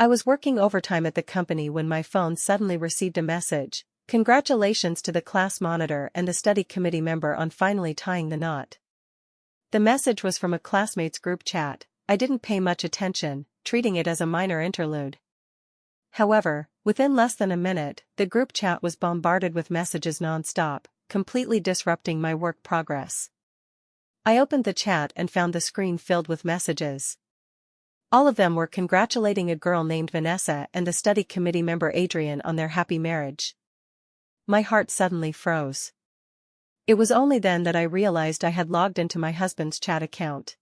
I was working overtime at the company when my phone suddenly received a message. Congratulations to the class monitor and the study committee member on finally tying the knot. The message was from a classmates group chat. I didn't pay much attention, treating it as a minor interlude. However, within less than a minute, the group chat was bombarded with messages non-stop, completely disrupting my work progress. I opened the chat and found the screen filled with messages. All of them were congratulating a girl named Vanessa and the study committee member Adrian on their happy marriage. My heart suddenly froze. It was only then that I realized I had logged into my husband's chat account.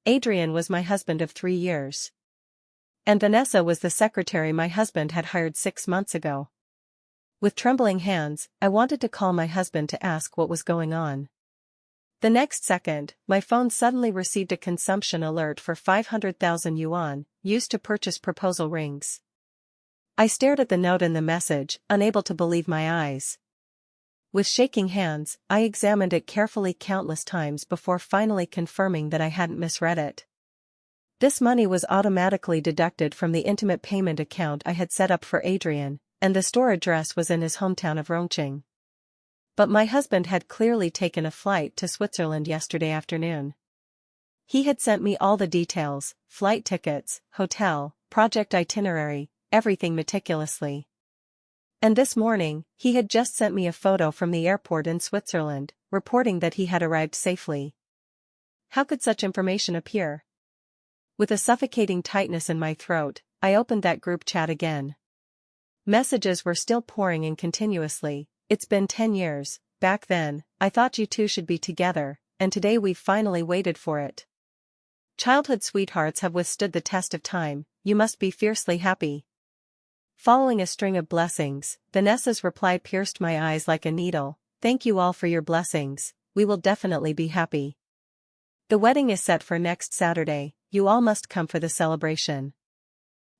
Adrian was my husband of 3 years. And Vanessa was the secretary my husband had hired 6 months ago. With trembling hands, I wanted to call my husband to ask what was going on. The next second, my phone suddenly received a consumption alert for 500,000 yuan, used to purchase proposal rings. I stared at the note in the message, unable to believe my eyes. With shaking hands, I examined it carefully countless times before finally confirming that I hadn't misread it. This money was automatically deducted from the intimate payment account I had set up for Adrian, and the store address was in his hometown of Rongqing. But my husband had clearly taken a flight to Switzerland yesterday afternoon. He had sent me all the details, flight tickets, hotel, project itinerary, everything meticulously. And this morning, he had just sent me a photo from the airport in Switzerland, reporting that he had arrived safely. How could such information appear? With a suffocating tightness in my throat, I opened that group chat again. Messages were still pouring in continuously. It's been 10 years, back then, I thought you two should be together, and today we've finally waited for it. Childhood sweethearts have withstood the test of time, you must be fiercely happy. Following a string of blessings, Vanessa's reply pierced my eyes like a needle. Thank you all for your blessings, we will definitely be happy. The wedding is set for next Saturday, you all must come for the celebration.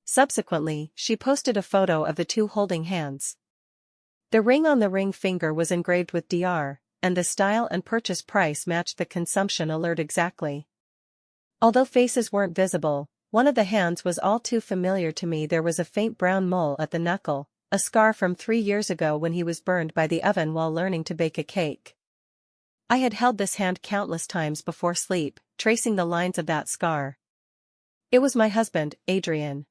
Subsequently, she posted a photo of the two holding hands. The ring on the ring finger was engraved with DR, and the style and purchase price matched the consumption alert exactly. Although faces weren't visible, one of the hands was all too familiar to me. There was a faint brown mole at the knuckle, a scar from 3 years ago when he was burned by the oven while learning to bake a cake. I had held this hand countless times before sleep, tracing the lines of that scar. It was my husband, Adrian.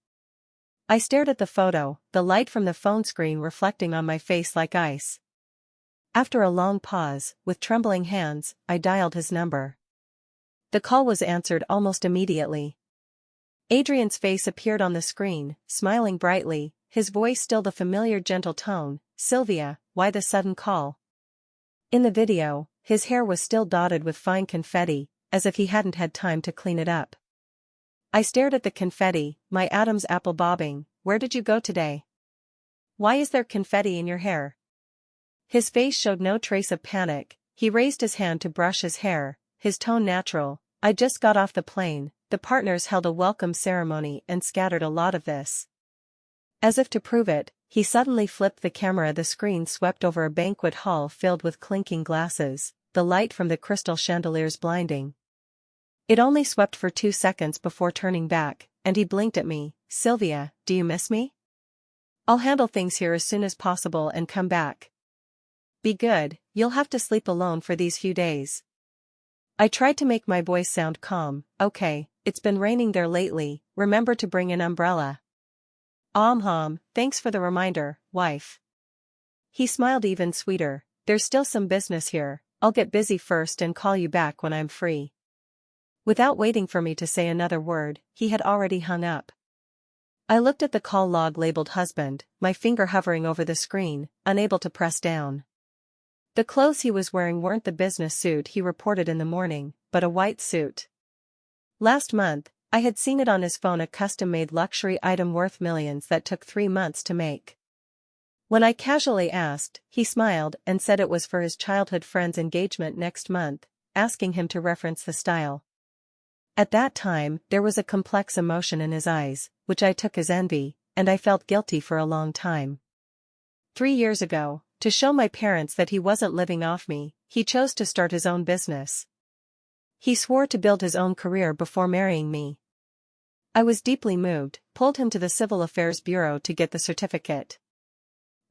I stared at the photo, the light from the phone screen reflecting on my face like ice. After a long pause, with trembling hands, I dialed his number. The call was answered almost immediately. Adrian's face appeared on the screen, smiling brightly, his voice still the familiar gentle tone. Sylvia, why the sudden call? In the video, his hair was still dotted with fine confetti, as if he hadn't had time to clean it up. I stared at the confetti, my Adam's apple bobbing. Where did you go today? Why is there confetti in your hair? His face showed no trace of panic. He raised his hand to brush his hair, his tone natural. I just got off the plane. The partners held a welcome ceremony and scattered a lot of this. As if to prove it, he suddenly flipped the camera. The screen swept over a banquet hall filled with clinking glasses, the light from the crystal chandeliers blinding. It only swept for 2 seconds before turning back, and he blinked at me. Sylvia, do you miss me? I'll handle things here as soon as possible and come back. Be good, you'll have to sleep alone for these few days. I tried to make my voice sound calm. Okay, it's been raining there lately, remember to bring an umbrella. Thanks for the reminder, wife. He smiled even sweeter. There's still some business here, I'll get busy first and call you back when I'm free. Without waiting for me to say another word, he had already hung up. I looked at the call log labeled husband, my finger hovering over the screen, unable to press down. The clothes he was wearing weren't the business suit he reported in the morning, but a white suit. Last month, I had seen it on his phone, a custom-made luxury item worth millions that took 3 months to make. When I casually asked, he smiled and said it was for his childhood friend's engagement next month, asking him to reference the style. At that time, there was a complex emotion in his eyes, which I took as envy, and I felt guilty for a long time. 3 years ago, to show my parents that he wasn't living off me, he chose to start his own business. He swore to build his own career before marrying me. I was deeply moved, pulled him to the Civil Affairs Bureau to get the certificate.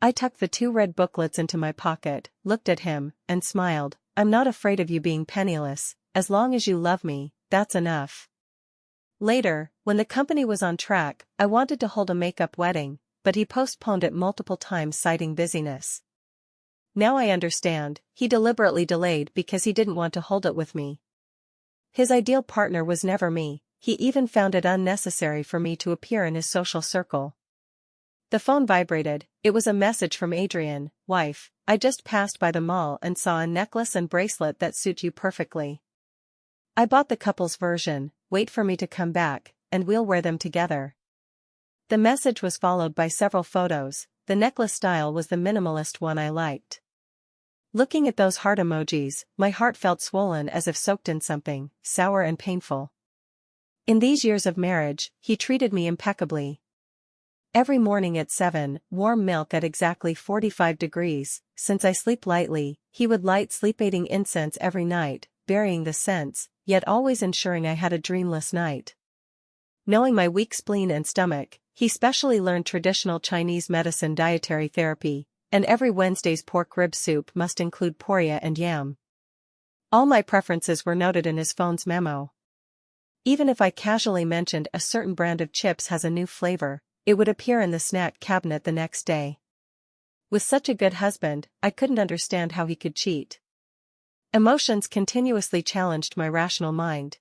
I tucked the 2 red booklets into my pocket, looked at him, and smiled. I'm not afraid of you being penniless, as long as you love me, that's enough. Later, when the company was on track, I wanted to hold a makeup wedding, but he postponed it multiple times citing busyness. Now I understand, he deliberately delayed because he didn't want to hold it with me. His ideal partner was never me, he even found it unnecessary for me to appear in his social circle. The phone vibrated. It was a message from Adrian. Wife, I just passed by the mall and saw a necklace and bracelet that suit you perfectly. I bought the couple's version, wait for me to come back, and we'll wear them together. The message was followed by several photos. The necklace style was the minimalist one I liked. Looking at those heart emojis, my heart felt swollen as if soaked in something sour and painful. In these years of marriage, he treated me impeccably. Every morning at 7, warm milk at exactly 45 degrees, since I sleep lightly, he would light sleep-aiding incense every night, burying the scents, yet always ensuring I had a dreamless night. Knowing my weak spleen and stomach, he specially learned traditional Chinese medicine dietary therapy, and every Wednesday's pork rib soup must include poria and yam. All my preferences were noted in his phone's memo. Even if I casually mentioned a certain brand of chips has a new flavor, it would appear in the snack cabinet the next day. With such a good husband, I couldn't understand how he could cheat. Emotions continuously challenged my rational mind.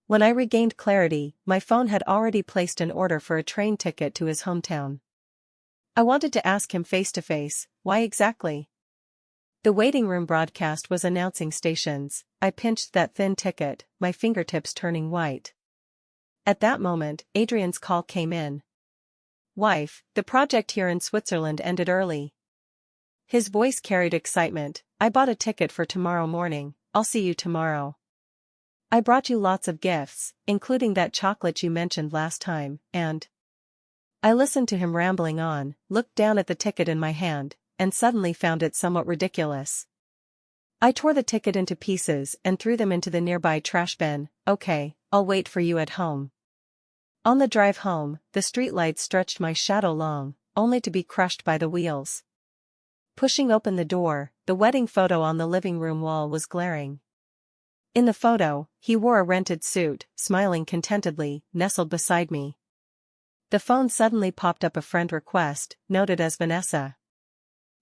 When I regained clarity, my phone had already placed an order for a train ticket to his hometown. I wanted to ask him face to face, why exactly? The waiting room broadcast was announcing stations. I pinched that thin ticket, my fingertips turning white. At that moment, Adrian's call came in. Wife, the project here in Switzerland ended early. His voice carried excitement. I bought a ticket for tomorrow morning, I'll see you tomorrow. I brought you lots of gifts, including that chocolate you mentioned last time, and... I listened to him rambling on, looked down at the ticket in my hand, and suddenly found it somewhat ridiculous. I tore the ticket into pieces and threw them into the nearby trash bin. Okay, I'll wait for you at home. On the drive home, the streetlights stretched my shadow long, only to be crushed by the wheels. Pushing open the door, the wedding photo on the living room wall was glaring. In the photo, he wore a rented suit, smiling contentedly, nestled beside me. The phone suddenly popped up a friend request, noted as Vanessa.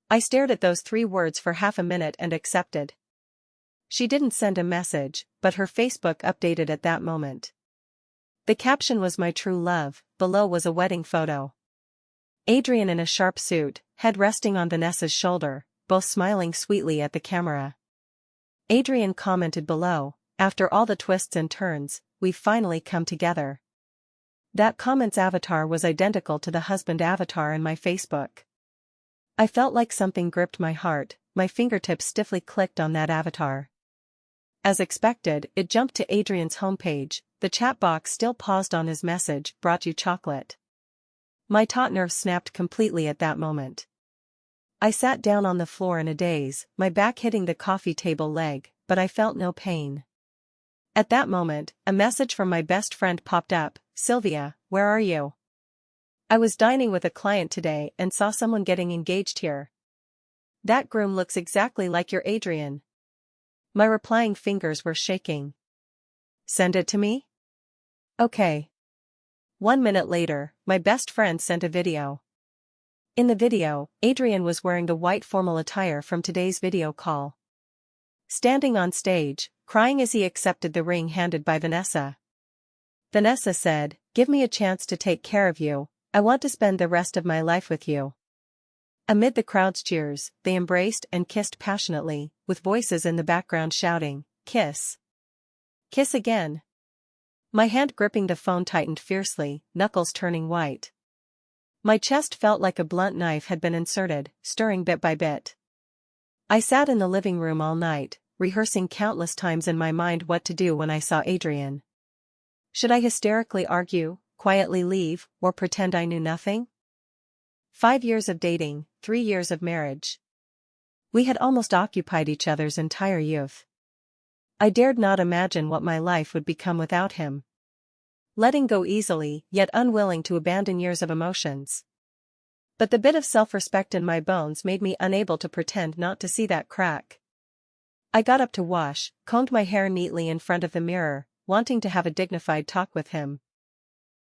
I stared at those 3 words for half a minute and accepted. She didn't send a message, but her Facebook updated at that moment. The caption was my true love, below was a wedding photo. Adrian in a sharp suit, head resting on Vanessa's shoulder, both smiling sweetly at the camera. Adrian commented below, after all the twists and turns, we've finally come together. That comment's avatar was identical to the husband avatar in my Facebook. I felt like something gripped my heart, my fingertips stiffly clicked on that avatar. As expected, it jumped to Adrian's homepage. The chat box still paused on his message, brought you chocolate. My taut nerves snapped completely at that moment. I sat down on the floor in a daze, my back hitting the coffee table leg, but I felt no pain. At that moment, a message from my best friend popped up. Sylvia, where are you? I was dining with a client today and saw someone getting engaged here. That groom looks exactly like your Adrian. My replying fingers were shaking. Send it to me? Okay. 1 minute later, my best friend sent a video. In the video, Adrian was wearing the white formal attire from today's video call. Standing on stage, crying as he accepted the ring handed by Vanessa. Vanessa said, "Give me a chance to take care of you, I want to spend the rest of my life with you." Amid the crowd's cheers, they embraced and kissed passionately, with voices in the background shouting, "Kiss! Kiss again!" My hand gripping the phone tightened fiercely, knuckles turning white. My chest felt like a blunt knife had been inserted, stirring bit by bit. I sat in the living room all night, rehearsing countless times in my mind what to do when I saw Adrian. Should I hysterically argue, quietly leave, or pretend I knew nothing? 5 years of dating, 3 years of marriage. We had almost occupied each other's entire youth. I dared not imagine what my life would become without him. letting go easily, yet unwilling to abandon years of emotions. But the bit of self-respect in my bones made me unable to pretend not to see that crack. I got up to wash, combed my hair neatly in front of the mirror, wanting to have a dignified talk with him.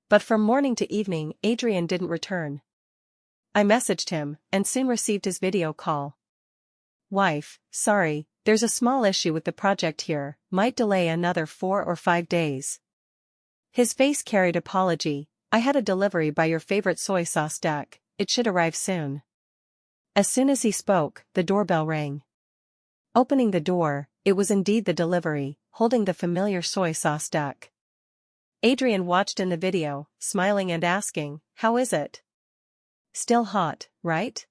But from morning to evening, Adrian didn't return. I messaged him, and soon received his video call. Wife, sorry, there's a small issue with the project here, might delay another 4 or 5 days. His face carried apology. I had a delivery by your favorite soy sauce stack, it should arrive soon. As soon as he spoke, the doorbell rang. Opening the door, it was indeed the delivery, holding the familiar soy sauce stack. Adrian watched in the video, smiling and asking, "How is it? Still hot, right?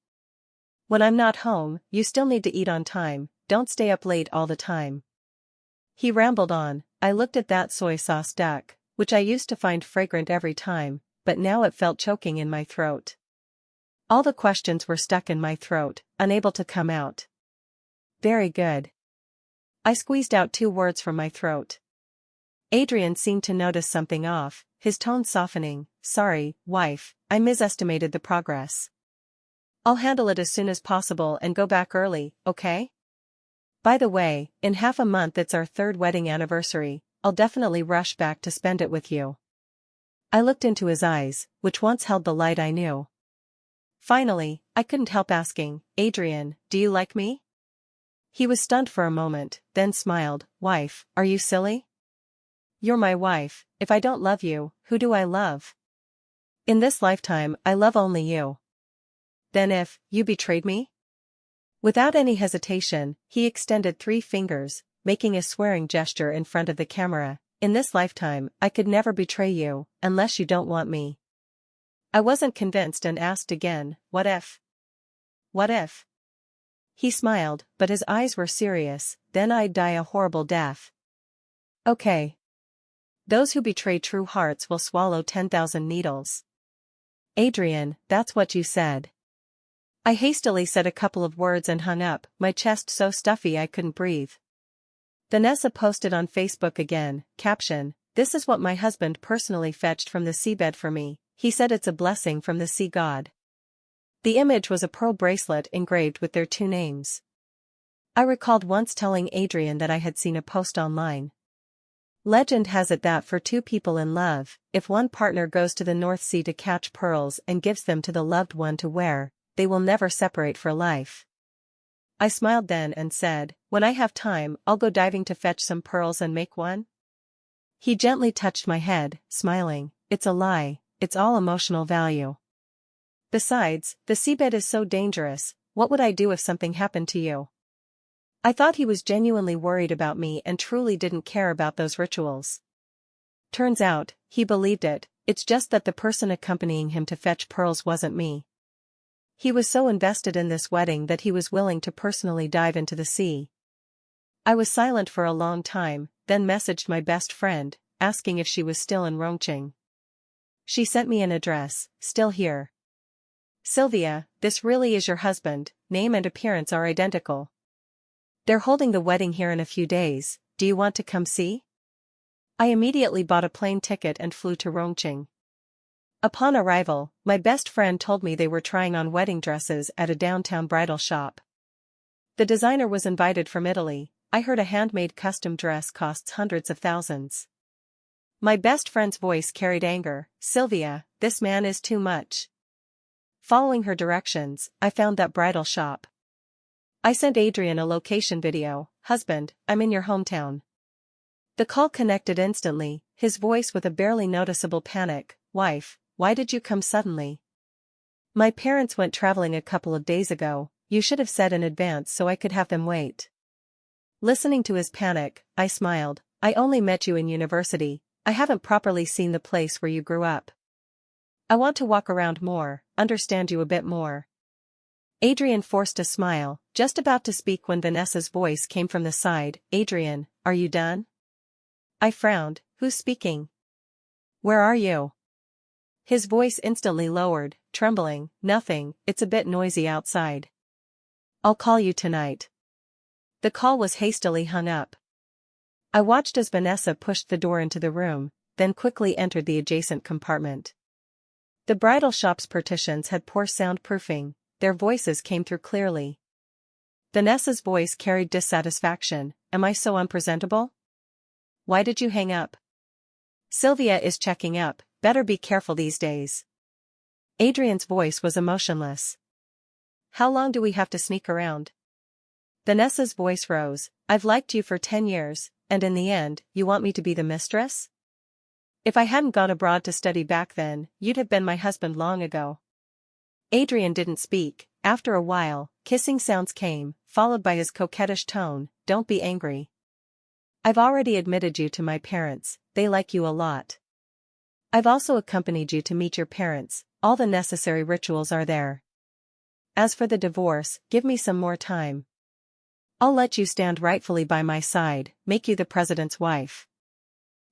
When I'm not home, you still need to eat on time, don't stay up late all the time." He rambled on. I looked at that soy sauce stack, which I used to find fragrant every time, but now it felt choking in my throat. All the questions were stuck in my throat, unable to come out. Very good. I squeezed out 2 words from my throat. Adrian seemed to notice something off, his tone softening. "Sorry, wife, I misestimated the progress. I'll handle it as soon as possible and go back early, okay? By the way, in half a month it's our 3rd wedding anniversary, I'll definitely rush back to spend it with you." I looked into his eyes, which once held the light I knew. Finally, I couldn't help asking, "Adrian, do you like me?" He was stunned for a moment, then smiled. "Wife, are you silly? You're my wife, if I don't love you, who do I love? In this lifetime, I love only you. Then if you betrayed me?" Without any hesitation, he extended 3 fingers, making a swearing gesture in front of the camera. "In this lifetime, I could never betray you, unless you don't want me." I wasn't convinced and asked again, "What if? What if?" He smiled, but his eyes were serious. "Then I'd die a horrible death." Okay. Those who betray true hearts will swallow 10,000 needles. Adrian, that's what you said. I hastily said a couple of words and hung up, my chest so stuffy I couldn't breathe. Vanessa posted on Facebook again, caption, "This is what my husband personally fetched from the seabed for me, he said it's a blessing from the sea god." The image was a pearl bracelet engraved with their 2 names. I recalled once telling Adrian that I had seen a post online. Legend has it that for 2 people in love, if one partner goes to the North Sea to catch pearls and gives them to the loved one to wear, they will never separate for life. I smiled then and said, "When I have time, I'll go diving to fetch some pearls and make one." He gently touched my head, smiling, "It's a lie, it's all emotional value. Besides, the seabed is so dangerous, what would I do if something happened to you?" I thought he was genuinely worried about me and truly didn't care about those rituals. Turns out, he believed it, it's just that the person accompanying him to fetch pearls wasn't me. He was so invested in this wedding that he was willing to personally dive into the sea. I was silent for a long time, then messaged my best friend, asking if she was still in Rongqing. She sent me an address, "Still here. Sylvia, this really is your husband, name and appearance are identical. They're holding the wedding here in a few days, do you want to come see?" I immediately bought a plane ticket and flew to Rongqing. Upon arrival, my best friend told me they were trying on wedding dresses at a downtown bridal shop. The designer was invited from Italy. I heard a handmade custom dress costs hundreds of thousands. My best friend's voice carried anger, "Sylvia, this man is too much." Following her directions, I found that bridal shop. I sent Adrian a location video, "Husband, I'm in your hometown." The call connected instantly, his voice with a barely noticeable panic, "Wife, why did you come suddenly? My parents went traveling a couple of days ago, you should have said in advance so I could have them wait." Listening to his panic, I smiled, "I only met you in university, I haven't properly seen the place where you grew up. I want to walk around more, understand you a bit more." Adrian forced a smile, just about to speak when Vanessa's voice came from the side, "Adrian, are you done?" I frowned, "Who's speaking? Where are you?" His voice instantly lowered, trembling, "Nothing, it's a bit noisy outside. I'll call you tonight." The call was hastily hung up. I watched as Vanessa pushed the door into the room, then quickly entered the adjacent compartment. The bridal shop's partitions had poor soundproofing, their voices came through clearly. Vanessa's voice carried dissatisfaction. Am I so unpresentable? Why did you hang up? Sylvia is checking up, better be careful these days. Adrian's voice was emotionless. How long do we have to sneak around? Vanessa's voice rose. I've liked you for 10 years, and in the end, you want me to be the mistress? If I hadn't gone abroad to study back then, you'd have been my husband long ago. Adrian didn't speak. After a while, kissing sounds came, followed by his coquettish tone. Don't be angry. I've already admitted you to my parents, they like you a lot. I've also accompanied you to meet your parents, all the necessary rituals are there. As for the divorce, give me some more time. I'll let you stand rightfully by my side, make you the president's wife.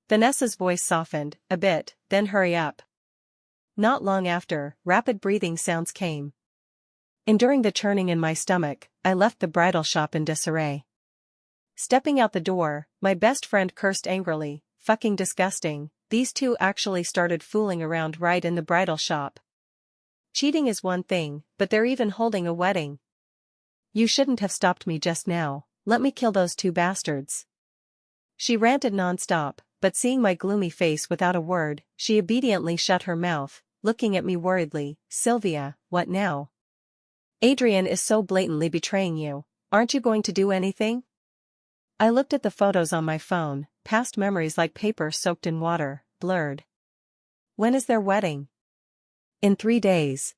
Vanessa's voice softened a bit, then hurry up. Not long after, rapid breathing sounds came. Enduring the churning in my stomach, I left the bridal shop in disarray. Stepping out the door, my best friend cursed angrily, fucking disgusting, these two actually started fooling around right in the bridal shop. Cheating is one thing, but they're even holding a wedding. You shouldn't have stopped me just now, let me kill those two bastards. She ranted non-stop, but seeing my gloomy face without a word, she obediently shut her mouth, looking at me worriedly. Sylvia, what now? Adrian is so blatantly betraying you, aren't you going to do anything? I looked at the photos on my phone, past memories like paper soaked in water, blurred. When is their wedding? In 3 days.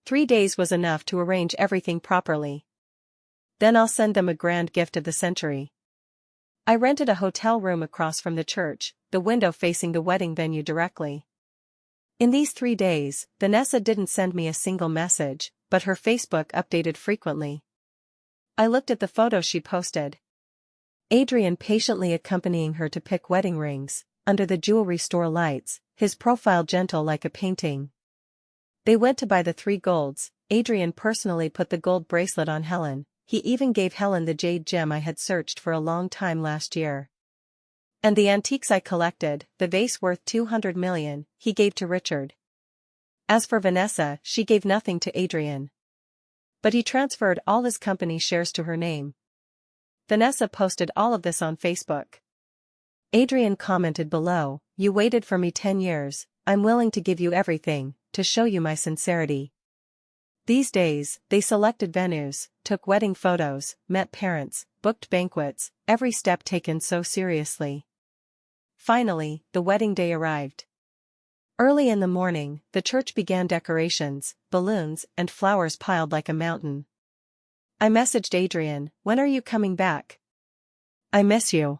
3 days was enough to arrange everything properly. Then I'll send them a grand gift of the century. I rented a hotel room across from the church, the window facing the wedding venue directly. In these 3 days, Vanessa didn't send me a single message, but her Facebook updated frequently. I looked at the photos she posted. Adrian patiently accompanying her to pick wedding rings, under the jewelry store lights, his profile gentle like a painting. They went to buy the 3 golds, Adrian personally put the gold bracelet on Helen, he even gave Helen the jade gem I had searched for a long time last year. And the antiques I collected, the vase worth 200 million, he gave to Richard. As for Vanessa, she gave nothing to Adrian. But he transferred all his company shares to her name. Vanessa posted all of this on Facebook. Adrian commented below, you waited for me 10 years, I'm willing to give you everything, to show you my sincerity. These days, they selected venues, took wedding photos, met parents, booked banquets, every step taken so seriously. Finally, the wedding day arrived. Early in the morning, the church began decorations, balloons, and flowers piled like a mountain. I messaged Adrian, when are you coming back? I miss you.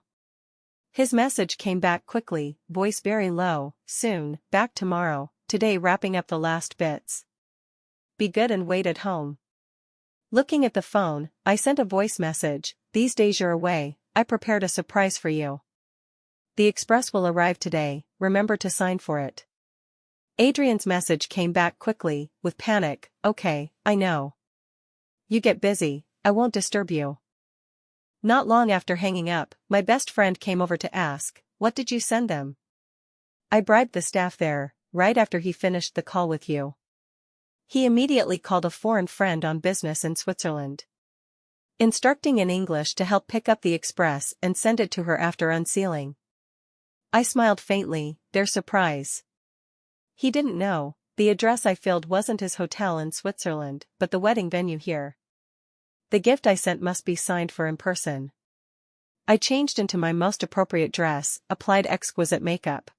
His message came back quickly, voice very low, soon, back tomorrow, today wrapping up the last bits. Be good and wait at home. Looking at the phone, I sent a voice message, these days you're away, I prepared a surprise for you. The express will arrive today, remember to sign for it. Adrian's message came back quickly, with panic, okay, I know. You get busy, I won't disturb you. Not long after hanging up, my best friend came over to ask, what did you send them? I bribed the staff there, right after he finished the call with you. He immediately called a foreign friend on business in Switzerland, instructing in English to help pick up the express and send it to her after unsealing. I smiled faintly, their surprise. He didn't know, the address I filled wasn't his hotel in Switzerland, but the wedding venue here. The gift I sent must be signed for in person. I changed into my most appropriate dress, applied exquisite makeup.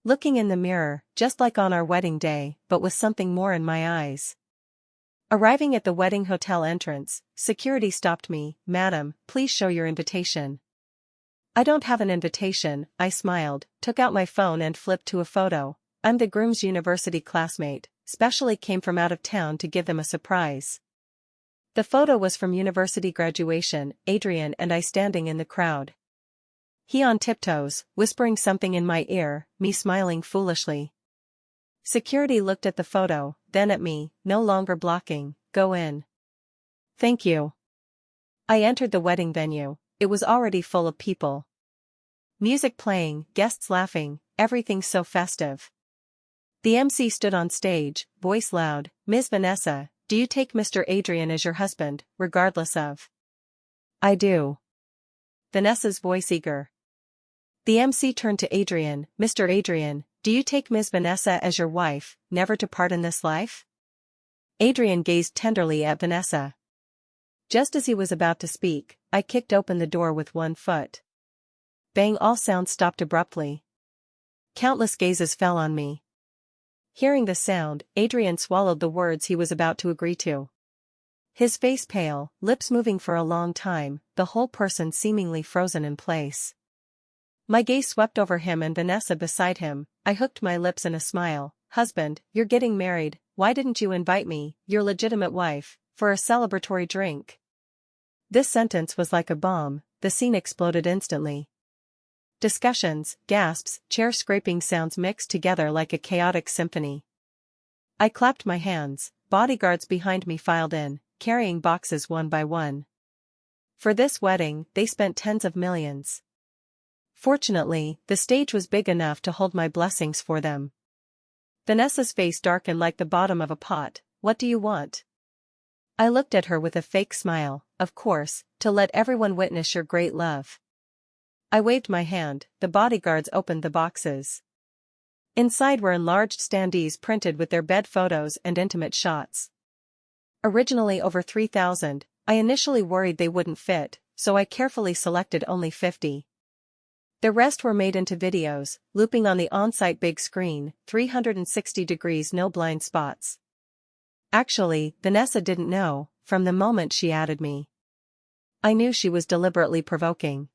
Looking in the mirror, just like on our wedding day, but with something more in my eyes. Arriving at the wedding hotel entrance, security stopped me, Madam, please show your invitation. I don't have an invitation, I smiled, took out my phone and flipped to a photo. I'm the groom's university classmate, specially came from out of town to give them a surprise. The photo was from university graduation, Adrian and I standing in the crowd. He on tiptoes, whispering something in my ear, me smiling foolishly. Security looked at the photo, then at me, no longer blocking, go in. Thank you. I entered the wedding venue, it was already full of people. Music playing, guests laughing, everything so festive. The MC stood on stage, voice loud, "Ms. Vanessa, do you take Mr. Adrian as your husband, regardless of?" "I do." Vanessa's voice eager. The MC turned to Adrian, "Mr. Adrian, do you take Ms. Vanessa as your wife, never to part in this life?" Adrian gazed tenderly at Vanessa. Just as he was about to speak, I kicked open the door with one foot. Bang! All sound stopped abruptly. Countless gazes fell on me. Hearing the sound, Adrian swallowed the words he was about to agree to. His face pale, lips moving for a long time, the whole person seemingly frozen in place. My gaze swept over him and Vanessa beside him. I hooked my lips in a smile. "Husband, you're getting married, why didn't you invite me, your legitimate wife, for a celebratory drink?" This sentence was like a bomb, the scene exploded instantly. Discussions, gasps, chair scraping sounds mixed together like a chaotic symphony. I clapped my hands, bodyguards behind me filed in, carrying boxes one by one. For this wedding, they spent tens of millions. Fortunately, the stage was big enough to hold my blessings for them. Vanessa's face darkened like the bottom of a pot. "What do you want?" I looked at her with a fake smile. "Of course, to let everyone witness your great love." I waved my hand, the bodyguards opened the boxes. Inside were enlarged standees printed with their bed photos and intimate shots. Originally over 3,000, I initially worried they wouldn't fit, so I carefully selected only 50. The rest were made into videos, looping on the on-site big screen, 360 degrees, no blind spots. Actually, Vanessa didn't know, from the moment she added me. I knew she was deliberately provoking.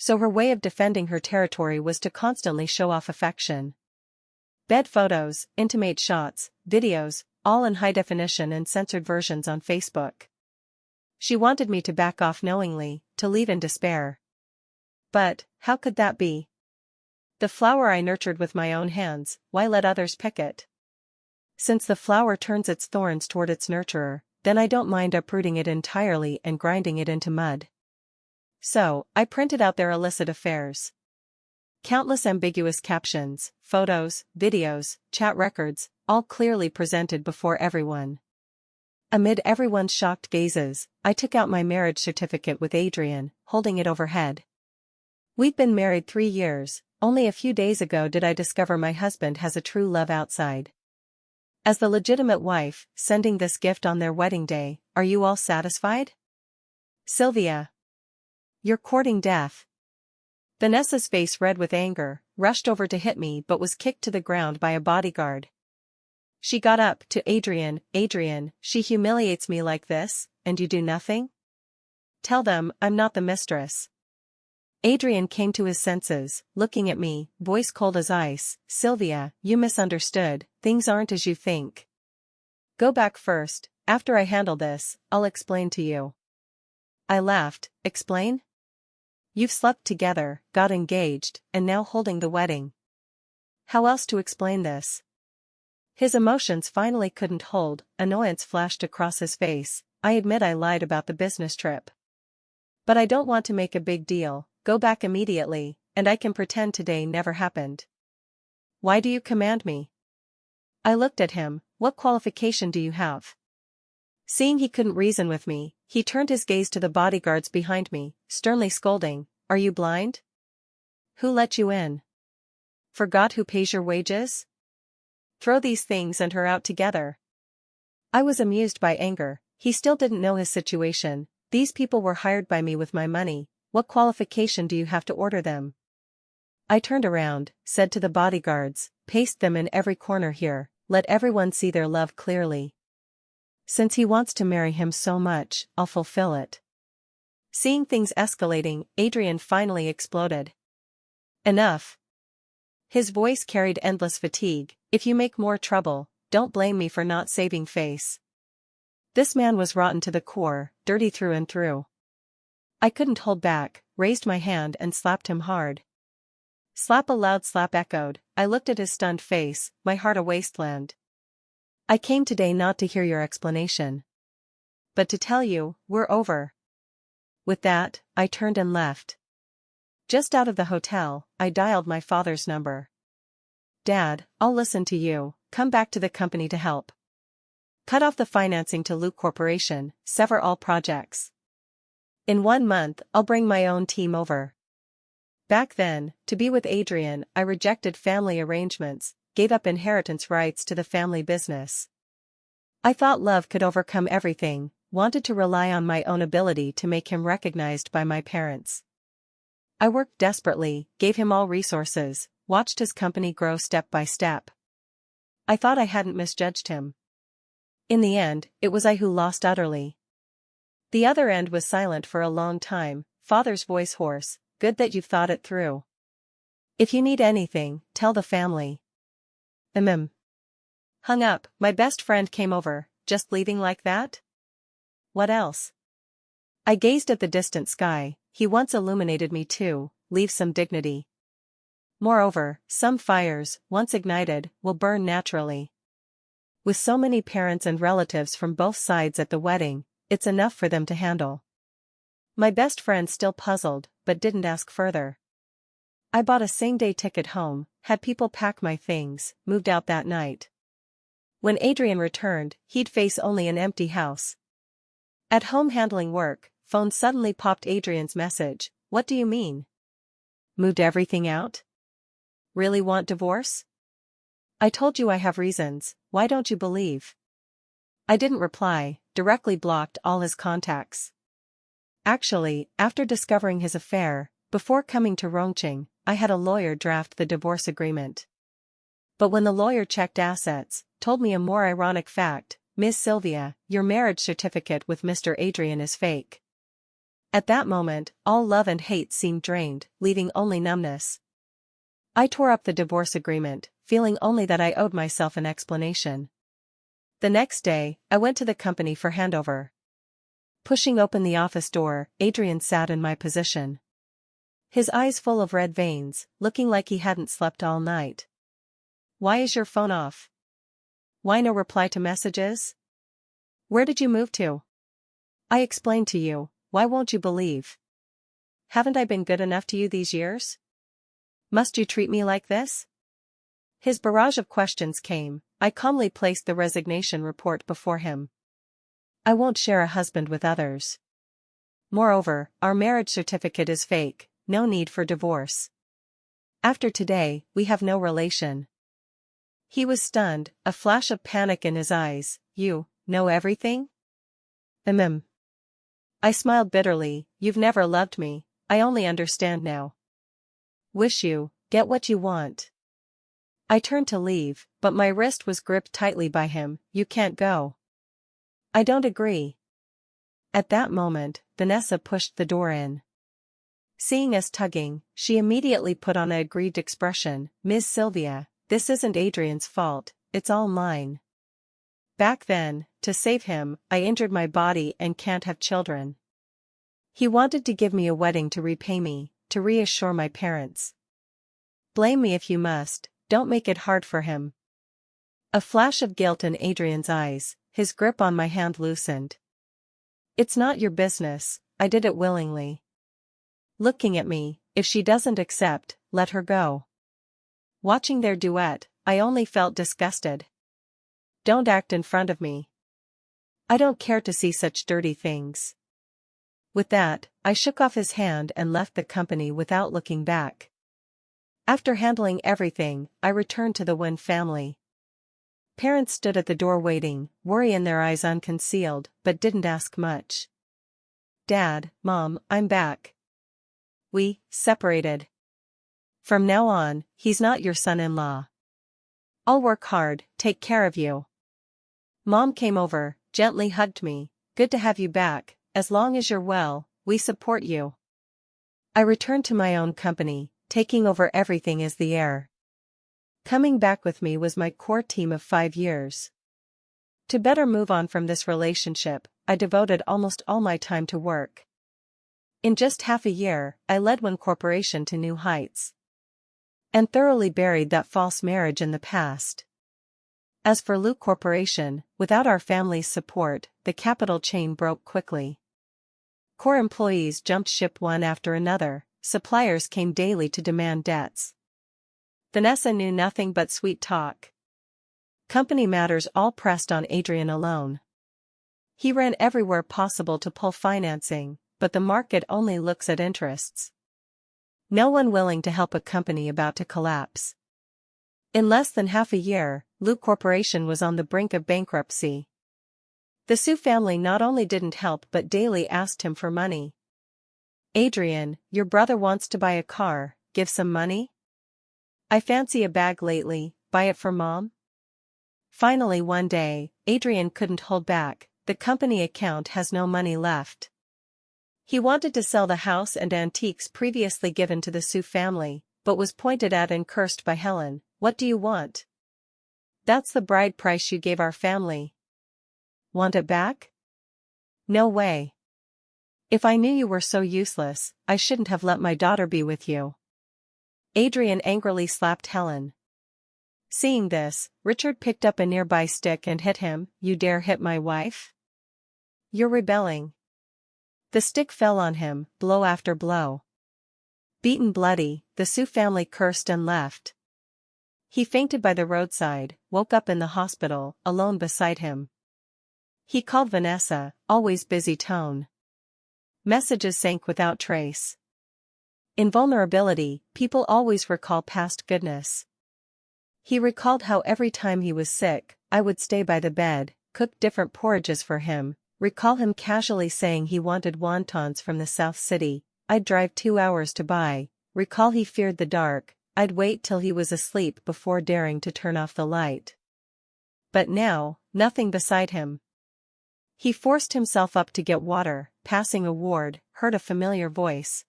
So her way of defending her territory was to constantly show off affection. Bed photos, intimate shots, videos, all in high definition and censored versions on Facebook. She wanted me to back off knowingly, to leave in despair. But, how could that be? The flower I nurtured with my own hands, why let others pick it? Since the flower turns its thorns toward its nurturer, then I don't mind uprooting it entirely and grinding it into mud. So, I printed out their illicit affairs. Countless ambiguous captions, photos, videos, chat records, all clearly presented before everyone. Amid everyone's shocked gazes, I took out my marriage certificate with Adrian, holding it overhead. We'd been married 3 years, only a few days ago did I discover my husband has a true love outside. As the legitimate wife, sending this gift on their wedding day, are you all satisfied? Sylvia. You're courting death. Vanessa's face red with anger, rushed over to hit me but was kicked to the ground by a bodyguard. She got up to Adrian. "Adrian, she humiliates me like this, and you do nothing? Tell them I'm not the mistress." Adrian came to his senses, looking at me, voice cold as ice. "Sylvia, you misunderstood, things aren't as you think. Go back first, after I handle this, I'll explain to you." I laughed. "Explain? You've slept together, got engaged, and now holding the wedding. How else to explain this?" His emotions finally couldn't hold, annoyance flashed across his face. "I admit I lied about the business trip. But I don't want to make a big deal. Go back immediately, and I can pretend today never happened." "Why do you command me?" I looked at him. "What qualification do you have?" Seeing he couldn't reason with me, he turned his gaze to the bodyguards behind me, sternly scolding, "Are you blind? Who let you in? Forgot who pays your wages? Throw these things and her out together." I was amused by anger. He still didn't know his situation. These people were hired by me with my money. What qualification do you have to order them? I turned around, said to the bodyguards, "Paste them in every corner here, let everyone see their love clearly. Since he wants to marry him so much, I'll fulfill it." Seeing things escalating, Adrian finally exploded. "Enough." His voice carried endless fatigue. "If you make more trouble, don't blame me for not saving face." This man was rotten to the core, dirty through and through. I couldn't hold back, raised my hand and slapped him hard. Slap! A loud slap echoed. I looked at his stunned face, my heart a wasteland. "I came today not to hear your explanation, but to tell you, we're over." With that, I turned and left. Just out of the hotel, I dialed my father's number. Dad, I'll listen to you, come back to the company to help. Cut off the financing to Luke Corporation, sever all projects. In 1 month, I'll bring my own team over. Back then, to be with Adrian, I rejected family arrangements, gave up inheritance rights to the family business. I thought love could overcome everything, wanted to rely on my own ability to make him recognized by my parents. I worked desperately, gave him all resources, watched his company grow step by step. I thought I hadn't misjudged him. In the end, it was I who lost utterly. The other end was silent for a long time, father's voice hoarse, good that you've thought it through. If you need anything, tell the family. Hung up, my best friend came over, just leaving like that? What else? I gazed at the distant sky, he once illuminated me too, leave some dignity. Moreover, some fires, once ignited, will burn naturally. With so many parents and relatives from both sides at the wedding, it's enough for them to handle. My best friend still puzzled, but didn't ask further. I bought a same-day ticket home, had people pack my things, moved out that night. When Adrian returned, he'd face only an empty house. At home handling work, phone suddenly popped Adrian's message, "What do you mean? Moved everything out? Really want divorce? I told you I have reasons, why don't you believe?" I didn't reply, directly blocked all his contacts. Actually, after discovering his affair, before coming to Rongqing, I had a lawyer draft the divorce agreement. But when the lawyer checked assets, told me a more ironic fact, "Ms. Sylvia, your marriage certificate with Mr. Adrian is fake." At that moment, all love and hate seemed drained, leaving only numbness. I tore up the divorce agreement, feeling only that I owed myself an explanation. The next day, I went to the company for handover. Pushing open the office door, Adrian sat in my position. His eyes full of red veins, looking like he hadn't slept all night. "Why is your phone off? Why no reply to messages? Where did you move to? I explained to you, why won't you believe? Haven't I been good enough to you these years? Must you treat me like this?" His barrage of questions came, I calmly placed the resignation report before him. I won't share a husband with others. Moreover, our marriage certificate is fake, no need for divorce. After today, we have no relation. He was stunned, a flash of panic in his eyes. "You know everything?" I smiled bitterly, "You've never loved me, I only understand now. Wish you, get what you want." I turned to leave, but my wrist was gripped tightly by him. "You can't go." "I don't agree." At that moment, Vanessa pushed the door in. Seeing us tugging, she immediately put on an aggrieved expression. "Ms. Sylvia, this isn't Adrian's fault, it's all mine. Back then, to save him, I injured my body and can't have children. He wanted to give me a wedding to repay me, to reassure my parents. Blame me if you must, don't make it hard for him." A flash of guilt in Adrian's eyes, his grip on my hand loosened. "It's not your business, I did it willingly. Looking at me, if she doesn't accept, let her go." Watching their duet, I only felt disgusted. "Don't act in front of me. I don't care to see such dirty things." With that, I shook off his hand and left the company without looking back. After handling everything, I returned to the Wen family. Parents stood at the door waiting, worry in their eyes unconcealed, but didn't ask much. "Dad, Mom, I'm back. We separated. From now on, he's not your son-in-law. I'll work hard, take care of you." Mom came over, gently hugged me. "Good to have you back, as long as you're well, we support you." I returned to my own company, taking over everything as the heir. Coming back with me was my core team of 5 years. To better move on from this relationship, I devoted almost all my time to work. In just half a year, I led One Corporation to new heights. And thoroughly buried that false marriage in the past. As for Luke Corporation, without our family's support, the capital chain broke quickly. Core employees jumped ship one after another, suppliers came daily to demand debts. Vanessa knew nothing but sweet talk. Company matters all pressed on Adrian alone. He ran everywhere possible to pull financing, but the market only looks at interests. No one willing to help a company about to collapse. In less than half a year, Lu Corporation was on the brink of bankruptcy. The Su family not only didn't help but daily asked him for money. "Adrian, your brother wants to buy a car, give some money? I fancy a bag lately, buy it for mom?" Finally one day, Adrian couldn't hold back, the company account has no money left. He wanted to sell the house and antiques previously given to the Su family, but was pointed at and cursed by Helen. "What do you want? That's the bride price you gave our family. Want it back? No way. If I knew you were so useless, I shouldn't have let my daughter be with you." Adrian angrily slapped Helen. Seeing this, Richard picked up a nearby stick and hit him. "You dare hit my wife? You're rebelling." The stick fell on him, blow after blow. Beaten bloody, the Su family cursed and left. He fainted by the roadside, woke up in the hospital, alone beside him. He called Vanessa, always busy tone. Messages sank without trace. In vulnerability, people always recall past goodness. He recalled how every time he was sick, I would stay by the bed, cook different porridges for him, recall him casually saying he wanted wontons from the South City, I'd drive 2 hours to buy, recall he feared the dark, I'd wait till he was asleep before daring to turn off the light. But now, nothing beside him. He forced himself up to get water, passing a ward, heard a familiar voice.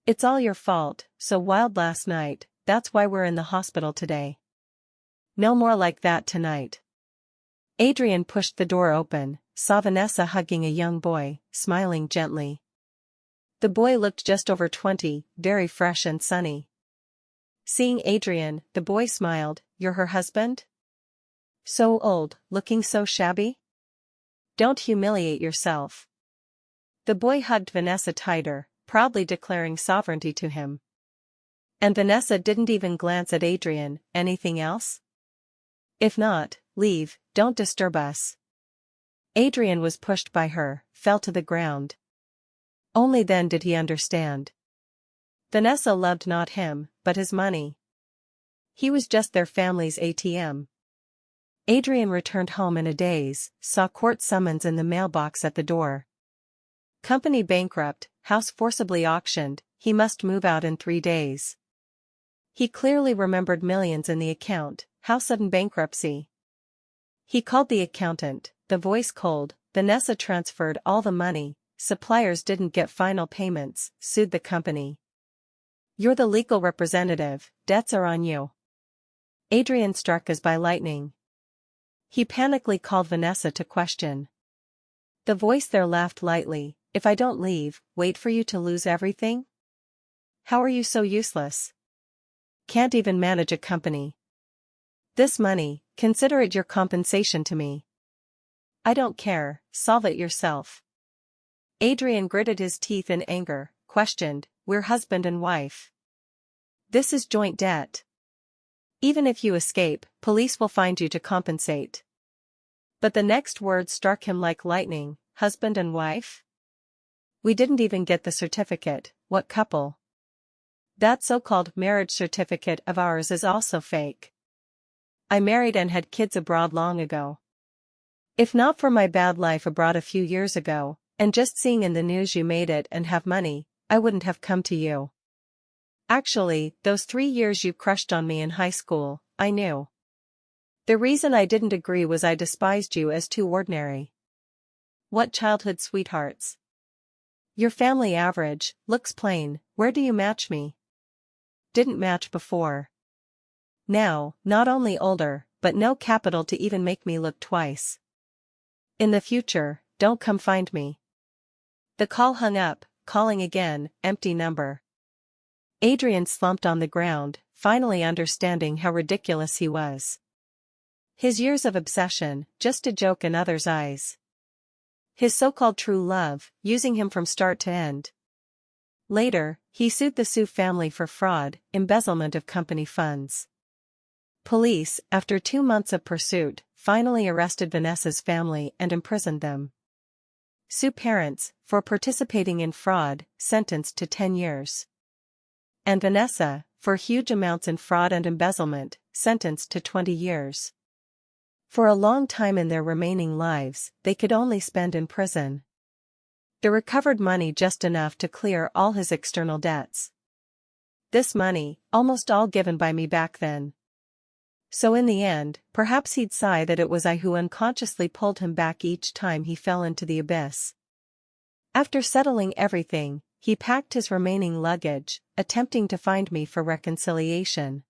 "It's all your fault, so wild last night, that's why we're in the hospital today. No more like that tonight." Adrian pushed the door open, saw Vanessa hugging a young boy, smiling gently. The boy looked just over 20, very fresh and sunny. Seeing Adrian, the boy smiled. "You're her husband? So old, looking so shabby? Don't humiliate yourself." The boy hugged Vanessa tighter, proudly declaring sovereignty to him. And Vanessa didn't even glance at Adrian. "Anything else? If not, leave, don't disturb us." Adrian was pushed by her, fell to the ground. Only then did he understand. Vanessa loved not him, but his money. He was just their family's ATM. Adrian returned home in a daze, saw court summons in the mailbox at the door. Company bankrupt, house forcibly auctioned, he must move out in 3 days. He clearly remembered millions in the account. How sudden bankruptcy. He called the accountant, the voice cold. Vanessa transferred all the money, suppliers didn't get final payments, sued the company. "You're the legal representative, debts are on you." Adrian struck as by lightning. He panically called Vanessa to question. The voice there laughed lightly. "If I don't leave, wait for you to lose everything? How are you so useless? Can't even manage a company. This money, consider it your compensation to me." "I don't care, solve it yourself." Adrian gritted his teeth in anger, questioned. "We're husband and wife. This is joint debt. Even if you escape, police will find you to compensate." But the next word struck him like lightning. "Husband and wife? We didn't even get the certificate. What couple? That so-called marriage certificate of ours is also fake. I married and had kids abroad long ago. If not for my bad life abroad a few years ago, and just seeing in the news you made it and have money, I wouldn't have come to you. Actually, those 3 years you crushed on me in high school, I knew. The reason I didn't agree was I despised you as too ordinary. What childhood sweethearts. Your family average, looks plain, where do you match me? Didn't match before. Now, not only older, but no capital to even make me look twice. In the future, don't come find me." The call hung up, calling again, empty number. Adrian slumped on the ground, finally understanding how ridiculous he was. His years of obsession, just a joke in others' eyes. His so-called true love, using him from start to end. Later, he sued the Su family for fraud, embezzlement of company funds. Police, after 2 months of pursuit, finally arrested Vanessa's family and imprisoned them. Su parents, for participating in fraud, sentenced to 10 years. And Vanessa, for huge amounts in fraud and embezzlement, sentenced to 20 years. For a long time in their remaining lives, they could only spend in prison. The recovered money just enough to clear all his external debts. This money, almost all given by me back then. So in the end, perhaps he'd sigh that it was I who unconsciously pulled him back each time he fell into the abyss. After settling everything, he packed his remaining luggage, attempting to find me for reconciliation.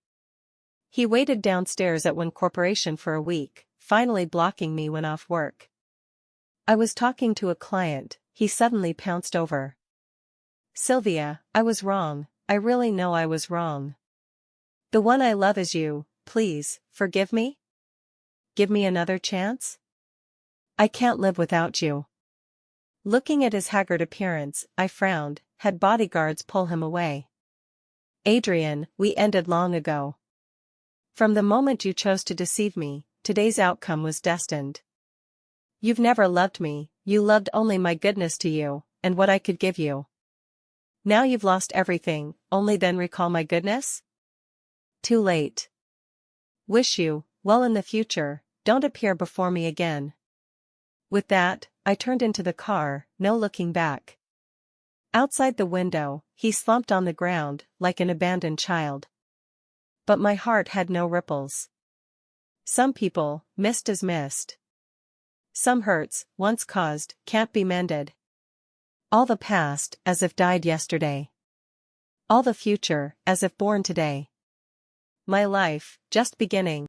He waited downstairs at one corporation for a week, finally blocking me when off work. I was talking to a client, he suddenly pounced over. "Sylvia, I was wrong, I really know I was wrong. The one I love is you, please, forgive me? Give me another chance? I can't live without you." Looking at his haggard appearance, I frowned, had bodyguards pull him away. "Adrian, we ended long ago. From the moment you chose to deceive me, today's outcome was destined. You've never loved me, you loved only my goodness to you, and what I could give you. Now you've lost everything, only then recall my goodness? Too late. Wish you, well in the future, don't appear before me again." With that, I turned into the car, no looking back. Outside the window, he slumped on the ground, like an abandoned child. But my heart had no ripples. Some people, missed is missed. Some hurts, once caused, can't be mended. All the past, as if died yesterday. All the future, as if born today. My life, just beginning.